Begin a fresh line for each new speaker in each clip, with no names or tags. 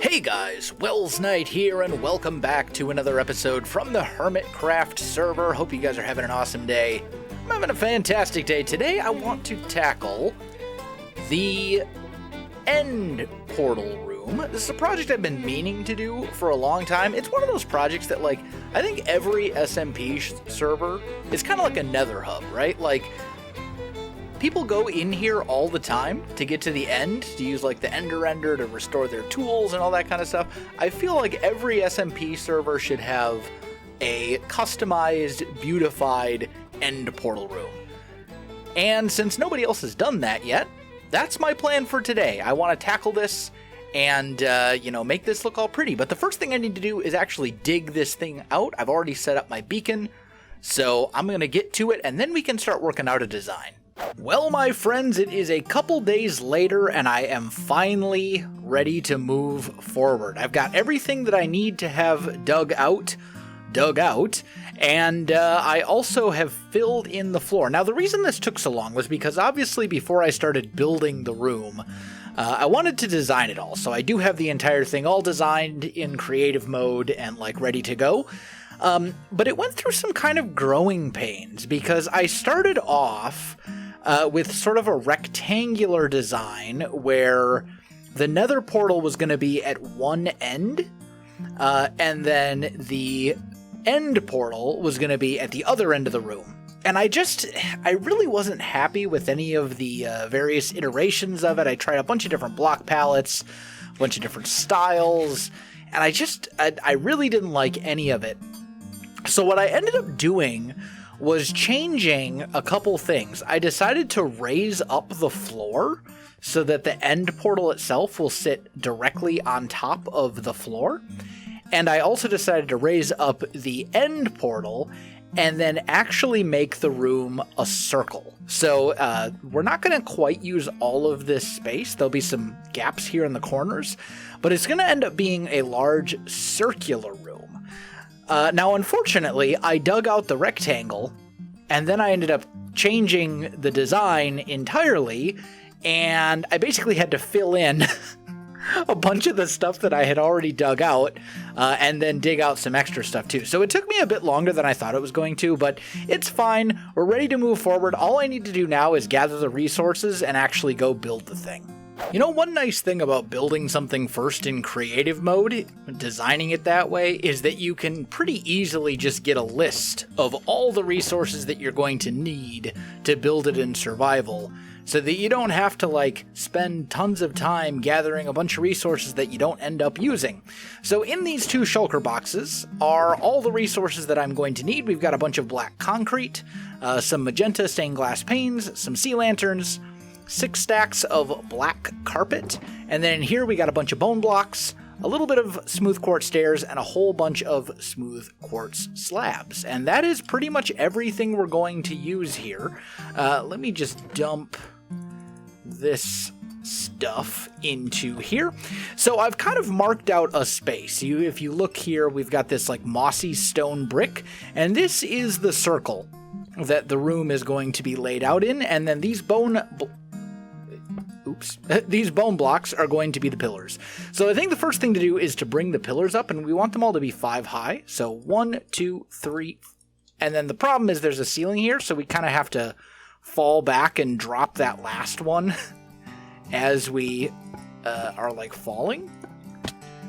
Hey guys, Welsknight here, and welcome back to another episode from the Hermitcraft server. Hope you guys are having an awesome day. I'm having a fantastic day. Today I want to tackle the end portal room. This is a project I've been meaning to do for a long time. It's one of those projects that, like, I think every SMP server is kind of like a nether hub, right? Like, people go in here all the time to get to the end, to use like the ender to restore their tools and all that kind of stuff. I feel like every SMP server should have a customized, beautified end portal room. And since nobody else has done that yet, that's my plan for today. I want to tackle this and, make this look all pretty. But the first thing I need to do is actually dig this thing out. I've already set up my beacon, so I'm going to get to it, and then we can start working out a design. Well, my friends, it is a couple days later, and I am finally ready to move forward. I've got everything that I need to have dug out, and I also have filled in the floor. Now, the reason this took so long was because, obviously, before I started building the room, I wanted to design it all. So I do have the entire thing all designed in creative mode and, like, ready to go. But it went through some kind of growing pains, because I started off with sort of a rectangular design where the nether portal was going to be at one end, and then the end portal was going to be at the other end of the room. And I really wasn't happy with any of the various iterations of it. I tried a bunch of different block palettes, a bunch of different styles, and I really didn't like any of it. So what I ended up doing was changing a couple things. I decided to raise up the floor so that the end portal itself will sit directly on top of the floor. And I also decided to raise up the end portal and then actually make the room a circle. So we're not going to quite use all of this space. There'll be some gaps here in the corners, but it's going to end up being a large circular room. Now, unfortunately, I dug out the rectangle, and then I ended up changing the design entirely, and I basically had to fill in a bunch of the stuff that I had already dug out, and then dig out some extra stuff too. So it took me a bit longer than I thought it was going to, but it's fine. We're ready to move forward. All I need to do now is gather the resources and actually go build the thing. You know, one nice thing about building something first in creative mode, designing it that way, is that you can pretty easily just get a list of all the resources that you're going to need to build it in survival, so that you don't have to, like, spend tons of time gathering a bunch of resources that you don't end up using. So in these two shulker boxes are all the resources that I'm going to need. We've got a bunch of black concrete, some magenta stained glass panes, some sea lanterns, 6 stacks of black carpet, and then in here we got a bunch of bone blocks, a little bit of smooth quartz stairs, and a whole bunch of smooth quartz slabs. And that is pretty much everything we're going to use here. Let me just dump this stuff into here. So I've kind of marked out a space. If you look here, we've got this like mossy stone brick, and this is the circle that the room is going to be laid out in, and then these bone blocks are going to be the pillars. So I think the first thing to do is to bring the pillars up, and we want them all to be 5 high. So 1, 2, 3, and then the problem is there's a ceiling here, so we kind of have to fall back and drop that last one as we are like falling,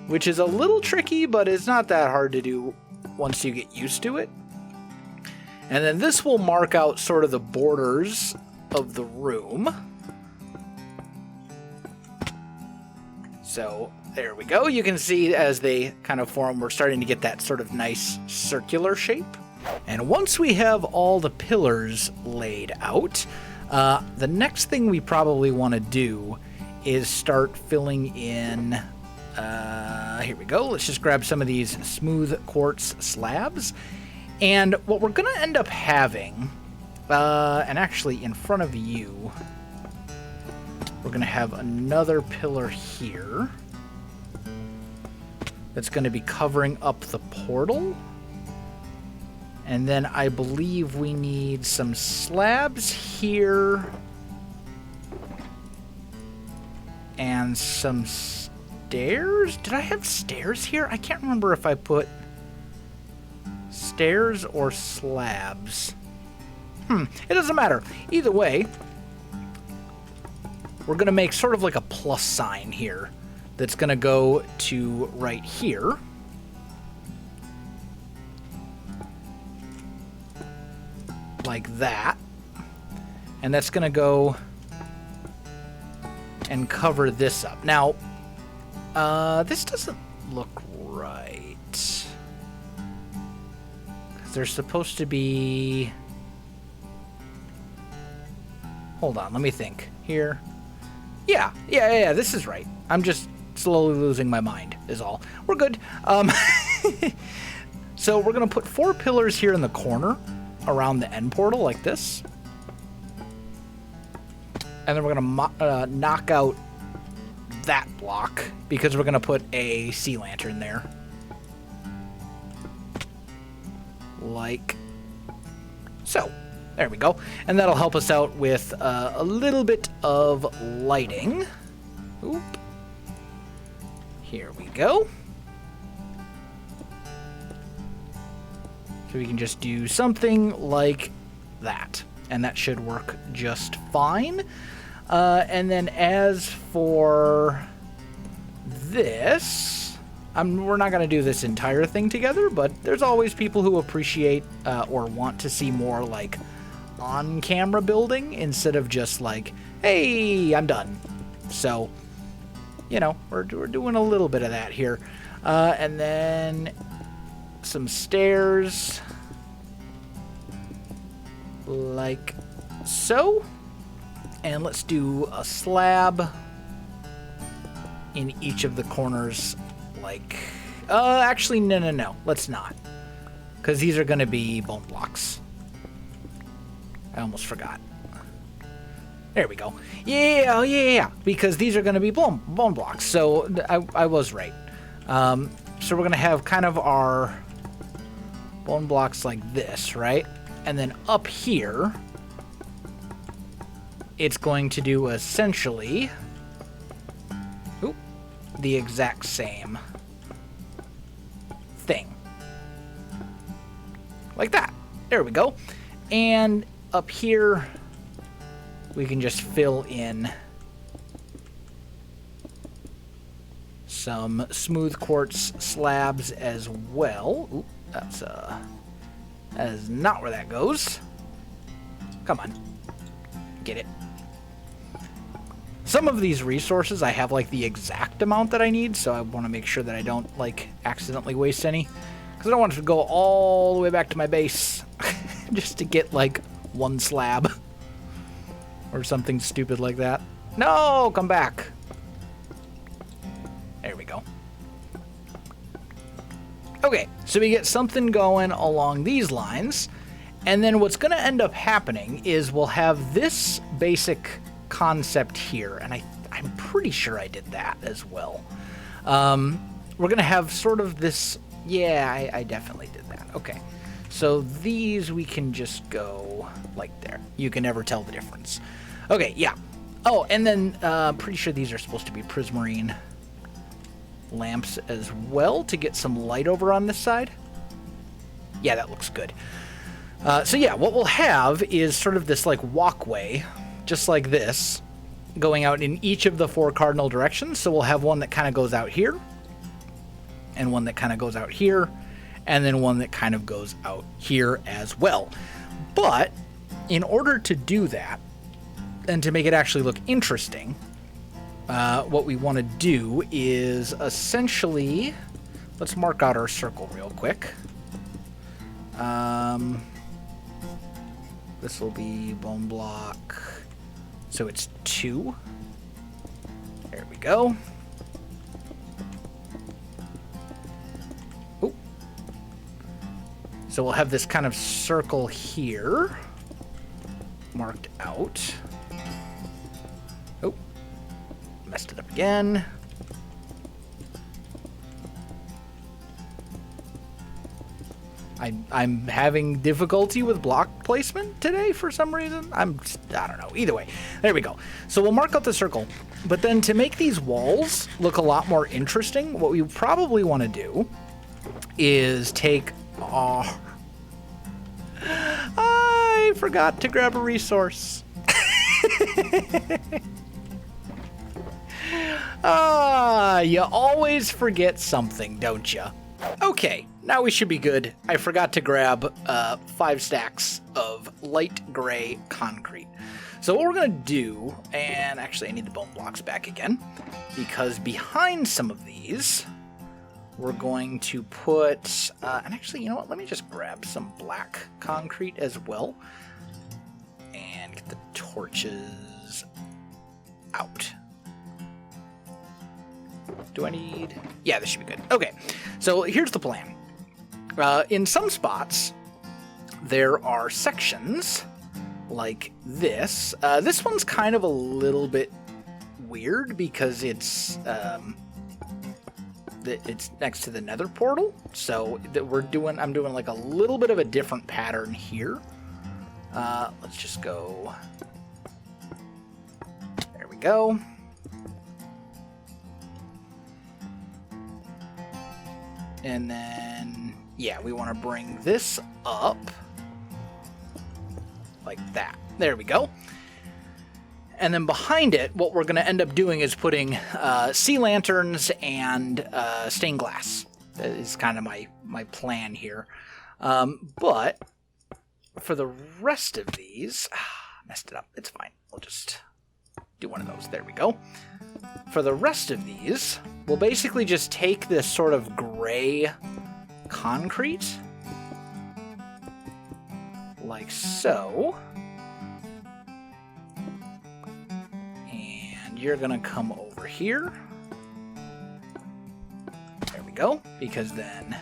which is a little tricky, but it's not that hard to do once you get used to it. And then this will mark out sort of the borders of the room. So there we go. You can see as they kind of form, we're starting to get that sort of nice circular shape. And once we have all the pillars laid out, the next thing we probably want to do is start filling in, here we go. Let's just grab some of these smooth quartz slabs. And what we're going to end up having, and actually in front of you, we're going to have another pillar here that's going to be covering up the portal. And then I believe we need some slabs here and some stairs? Did I have stairs here? I can't remember if I put stairs or slabs. It doesn't matter. Either way, we're going to make sort of like a plus sign here that's going to go to right here. Like that. And that's going to go and cover this up. Now, this doesn't look right. 'Cause there's supposed to be... Hold on, let me think. Here. Yeah, this is right. I'm just slowly losing my mind, is all. We're good. So we're going to put 4 pillars here in the corner around the end portal like this. And then we're going to knock out that block because we're going to put a sea lantern there. Like so. There we go. And that'll help us out with a little bit of lighting. Oop. Here we go. So we can just do something like that. And that should work just fine. And then as for this, we're not going to do this entire thing together, but there's always people who appreciate or want to see more like on-camera building instead of just like, hey, I'm done. So, you know, we're doing a little bit of that here. And then some stairs like so. And let's do a slab in each of the corners like... actually, no. Let's not. Because these are going to be bone blocks. I almost forgot. There we go. Yeah. Because these are going to be bone blocks. So I was right. So we're going to have kind of our bone blocks like this, right? And then up here, it's going to do essentially the exact same thing. Like that. There we go. And up here, we can just fill in some smooth quartz slabs as well. Oop, that is not where that goes. Come on. Get it. Some of these resources I have like the exact amount that I need, so I want to make sure that I don't like accidentally waste any. Because I don't want it to go all the way back to my base just to get like 1 slab or something stupid like that. No, come back. There we go. Okay, so we get something going along these lines, and then what's going to end up happening is we'll have this basic concept here, and I'm pretty sure I did that as well. We're going to have sort of this... Yeah, I definitely did that. Okay. So these we can just go like there. You can never tell the difference. Okay, yeah. Oh, and then pretty sure these are supposed to be prismarine lamps as well to get some light over on this side. Yeah, that looks good. So yeah, what we'll have is sort of this like walkway, just like this, going out in each of the 4 cardinal directions. So we'll have one that kind of goes out here, and one that kind of goes out here, and then one that kind of goes out here as well. But in order to do that, and to make it actually look interesting, what we want to do is essentially... Let's mark out our circle real quick. This will be bone block. So it's 2. There we go. Ooh. So we'll have this kind of circle here marked out. Oh, messed it up again. I'm having difficulty with block placement today for some reason. I don't know. Either way, there we go. So we'll mark out the circle. But then to make these walls look a lot more interesting, what we probably want to do is take... Oh, I forgot to grab a resource. You always forget something, don't you? Okay, now we should be good. I forgot to grab 5 stacks of light gray concrete. So what we're going to do, and actually I need the bone blocks back again, because behind some of these, we're going to put, and actually, you know what, let me just grab some black concrete as well, and get the torches out. Do I need... Yeah, this should be good. Okay, so here's the plan. In some spots, there are sections like this. This one's kind of a little bit weird because it's next to the nether portal. So I'm doing like a little bit of a different pattern here. Let's just go... There we go. And then, yeah, we want to bring this up like that. There we go. And then behind it, what we're going to end up doing is putting sea lanterns and stained glass. That is kind of my plan here. But for the rest of these, messed it up. It's fine. We'll just do one of those. There we go. For the rest of these, we'll basically just take this sort of gray concrete, like so. And you're gonna come over here. There we go, because then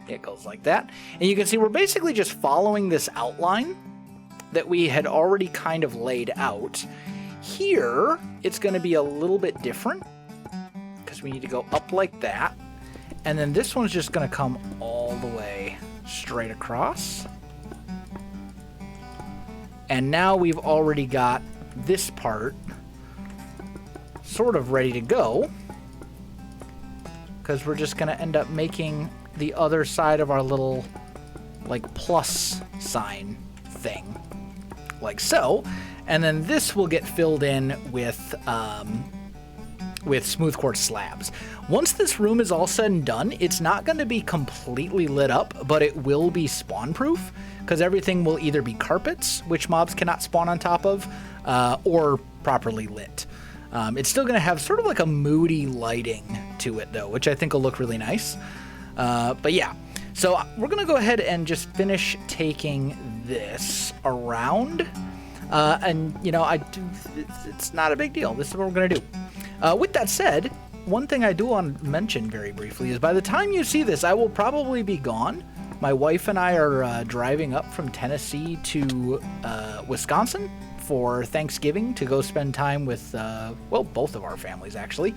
it goes like that. And you can see we're basically just following this outline that we had already kind of laid out. Here, it's going to be a little bit different because we need to go up like that. And then this one's just going to come all the way straight across. And now we've already got this part sort of ready to go because we're just going to end up making the other side of our little like plus sign thing like so. And then this will get filled in with smooth quartz slabs. Once this room is all said and done, it's not going to be completely lit up, but it will be spawn proof because everything will either be carpets, which mobs cannot spawn on top of, or properly lit. It's still going to have sort of like a moody lighting to it though, which I think will look really nice. But yeah, so we're going to go ahead and just finish taking this around. And, you know, it's not a big deal. This is what we're going to do. With that said, one thing I do want to mention very briefly is by the time you see this, I will probably be gone. My wife and I are driving up from Tennessee to Wisconsin for Thanksgiving to go spend time with, well, both of our families, actually,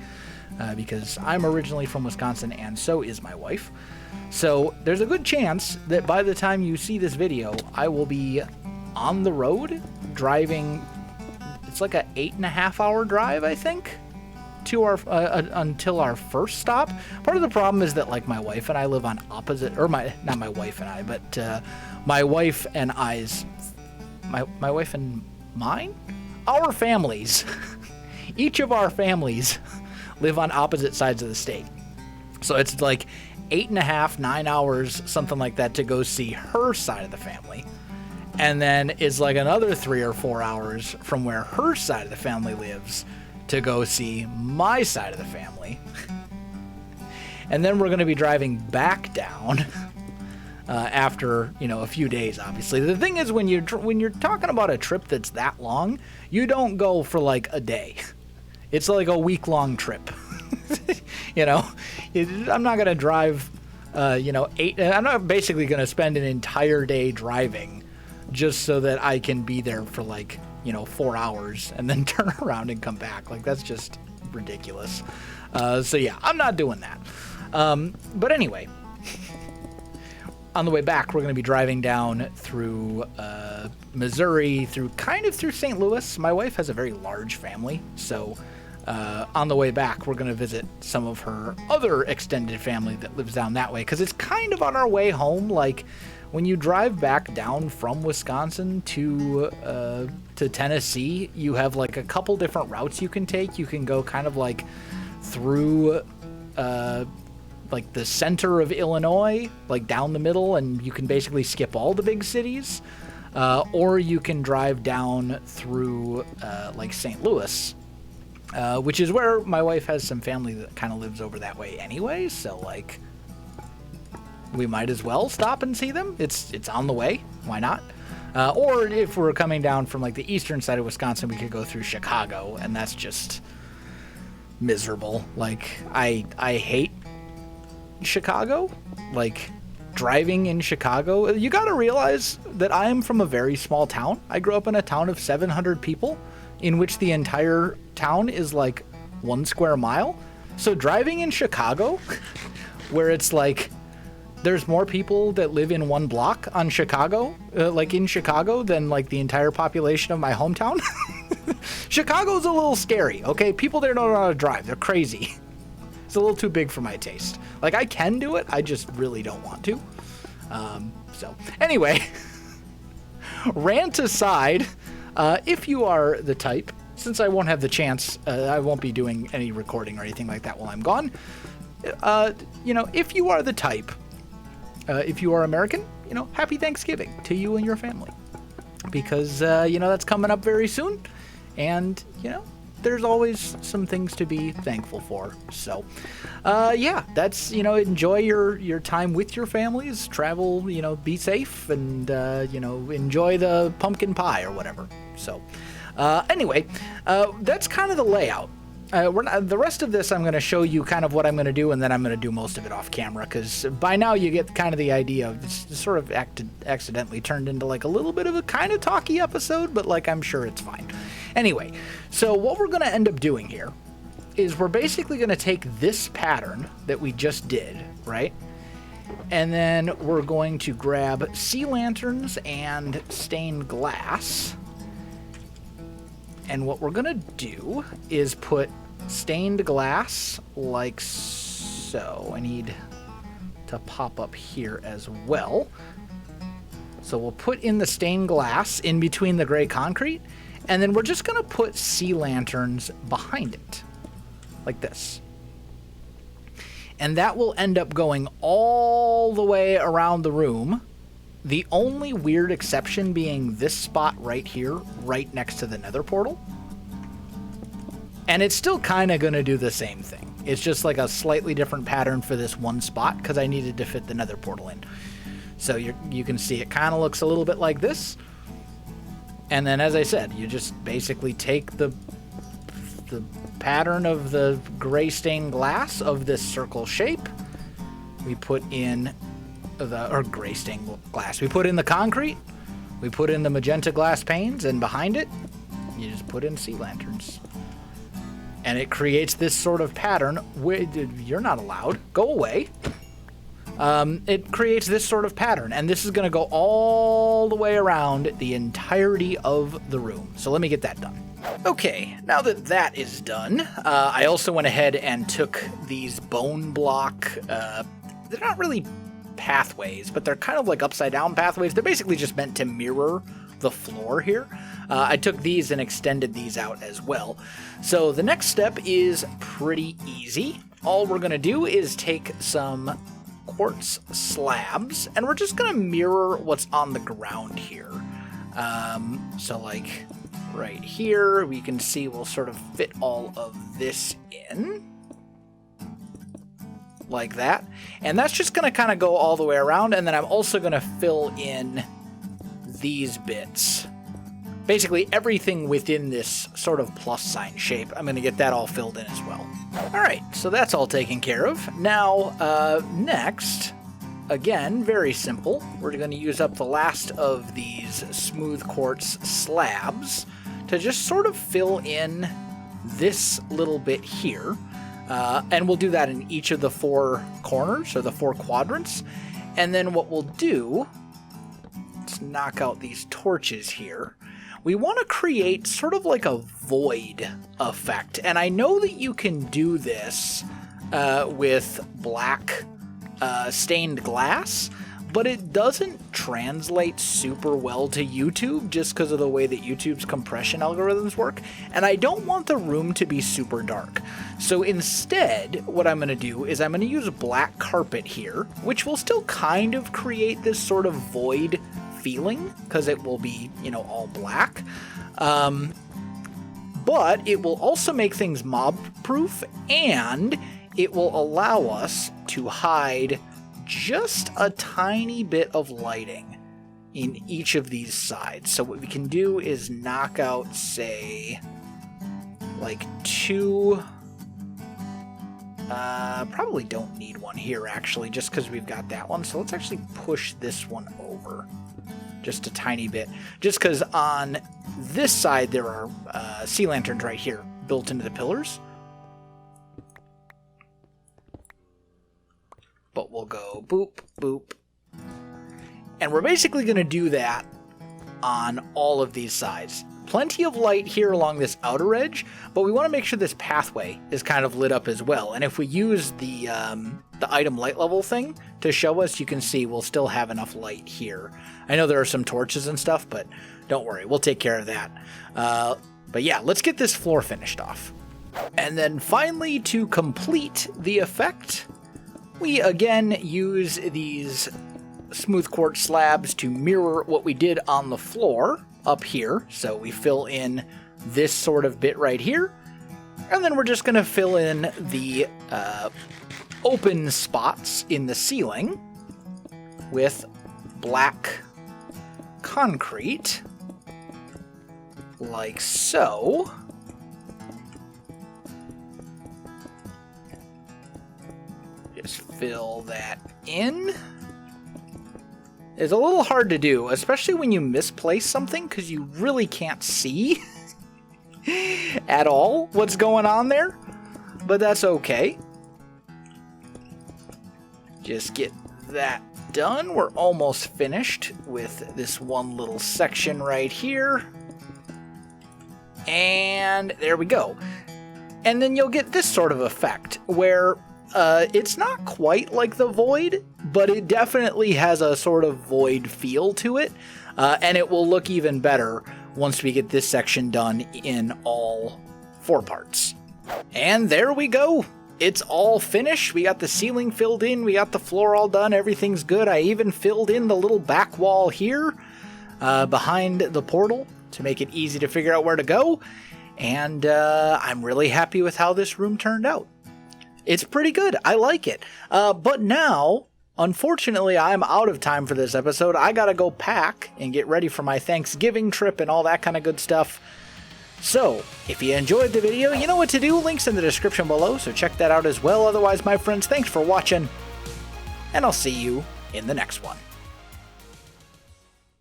because I'm originally from Wisconsin and so is my wife. So there's a good chance that by the time you see this video, I will be on the road driving. It's like a 8.5-hour drive, I think, to our until our first stop. Part of the problem is that like my wife and I live on opposite, or not my wife and I, but my wife and I's, my wife and mine, our families, each of our families live on opposite sides of the state. So it's like 8.5, 9 hours, something like that, to go see her side of the family. And then it's like another 3 or 4 hours from where her side of the family lives to go see my side of the family. And then we're going to be driving back down after, you know, a few days, obviously. The thing is, when you're talking about a trip that's that long, you don't go for like a day. It's like a week-long trip. You know, I'm not going to drive, I'm not basically going to spend an entire day driving just so that I can be there for like, 4 hours and then turn around and come back. Like, that's just ridiculous. So yeah, I'm not doing that. But anyway, on the way back, we're going to be driving down through Missouri, through St. Louis. My wife has a very large family, so on the way back, we're going to visit some of her other extended family that lives down that way, because it's kind of on our way home. Like, when you drive back down from Wisconsin to Tennessee, you have like a couple different routes you can take. You can go kind of like through like the center of Illinois, like down the middle, and you can basically skip all the big cities. Or you can drive down through like St. Louis, which is where my wife has some family that kind of lives over that way anyway. So like, we might as well stop and see them. It's on the way. Why not? Or if we're coming down from like the eastern side of Wisconsin, we could go through Chicago, and that's just miserable. Like, I hate Chicago. Like, driving in Chicago, you gotta realize that I am from a very small town. I grew up in a town of 700 people, in which the entire town is like 1 square mile. So driving in Chicago, where it's like, there's more people that live in 1 block on Chicago, like in Chicago, than like the entire population of my hometown. Chicago's a little scary, okay? People there don't know how to drive. They're crazy. It's a little too big for my taste. Like, I can do it, I just really don't want to. So, anyway, rant aside, if you are the type, since I won't have the chance, I won't be doing any recording or anything like that while I'm gone, you know, if you are the type, if you are American, you know, happy Thanksgiving to you and your family. Because, you know, that's coming up very soon. And, you know, there's always some things to be thankful for. So, yeah, that's, you know, enjoy your time with your families. Travel, you know, be safe, and, you know, enjoy the pumpkin pie or whatever. So, anyway, that's kind of the layout. The rest of this, I'm going to show you kind of what I'm going to do, and then I'm going to do most of it off camera, because by now you get kind of the idea of it's sort of accidentally turned into like a little bit of a kind of talky episode, but like, I'm sure it's fine. Anyway, so what we're going to end up doing here is we're basically going to take this pattern that we just did, right? And then we're going to grab sea lanterns and stained glass. And what we're going to do is put stained glass like so. I need to pop up here as well. So we'll put in the stained glass in between the gray concrete, and then we're just going to put sea lanterns behind it, like this. And that will end up going all the way around the room. The only weird exception being this spot right here, right next to the nether portal. And it's still kind of going to do the same thing. It's just like a slightly different pattern for this one spot, because I needed to fit the nether portal in. So you can see it kind of looks a little bit like this. And then, as I said, you just basically take the pattern of the gray stained glass of this circle shape. We put in or gray stained glass. We put in the concrete, we put in the magenta glass panes, and behind it, you just put in sea lanterns. And it creates this sort of pattern. You're not allowed. Go away. It creates this sort of pattern, and this is going to go all the way around the entirety of the room. So let me get that done. Okay, now that that is done, I also went ahead and took these bone block, they're not really pathways, but they're kind of like upside down pathways. They're basically just meant to mirror the floor here. I took these and extended these out as well. So the next step is pretty easy. All we're going to do is take some quartz slabs, and we're just going to mirror what's on the ground here. So like right here, we can see we'll sort of fit all of this in. Like that. And that's just going to kind of go all the way around, and then I'm also going to fill in these bits. Basically everything within this sort of plus sign shape, I'm going to get that all filled in as well. Alright, so that's all taken care of. Now, next, again, very simple. We're going to use up the last of these smooth quartz slabs to just sort of fill in this little bit here. And we'll do that in each of the 4 corners, or the 4 quadrants. And then what we'll do, let's knock out these torches here. We want to create sort of like a void effect. And I know that you can do this with black stained glass, but it doesn't translate super well to YouTube just because of the way that YouTube's compression algorithms work, and I don't want the room to be super dark. So instead, what I'm going to do is I'm going to use black carpet here, which will still kind of create this sort of void feeling because it will be, you know, all black. But it will also make things mob-proof, and it will allow us to hide just a tiny bit of lighting in each of these sides. So what we can do is knock out, say, like 2... probably don't need one here, actually, just because we've got that one. So let's actually push this one over just a tiny bit. Just because on this side there are sea lanterns right here built into the pillars. But we'll go boop, boop. And we're basically going to do that on all of these sides. Plenty of light here along this outer edge, but we want to make sure this pathway is kind of lit up as well. And if we use the item light level thing to show us, you can see we'll still have enough light here. I know there are some torches and stuff, but don't worry, we'll take care of that. But yeah, let's get this floor finished off. And then finally, to complete the effect, we again use these smooth quartz slabs to mirror what we did on the floor up here. So we fill in this sort of bit right here, and then we're just going to fill in the open spots in the ceiling with black concrete, like so. Just fill that in. It's a little hard to do, especially when you misplace something, because you really can't see at all what's going on there, but that's okay. Just get that done. We're almost finished with this one little section right here. And there we go. And then you'll get this sort of effect where it's not quite like the void, but it definitely has a sort of void feel to it. And it will look even better once we get this section done in all 4 parts. And there we go. It's all finished. We got the ceiling filled in. We got the floor all done. Everything's good. I even filled in the little back wall here behind the portal to make it easy to figure out where to go. And I'm really happy with how this room turned out. It's pretty good. I like it. But now, unfortunately, I'm out of time for this episode. I gotta go pack and get ready for my Thanksgiving trip and all that kind of good stuff. So, if you enjoyed the video, you know what to do. Links in the description below, so check that out as well. Otherwise, my friends, thanks for watching, and I'll see you in the next one.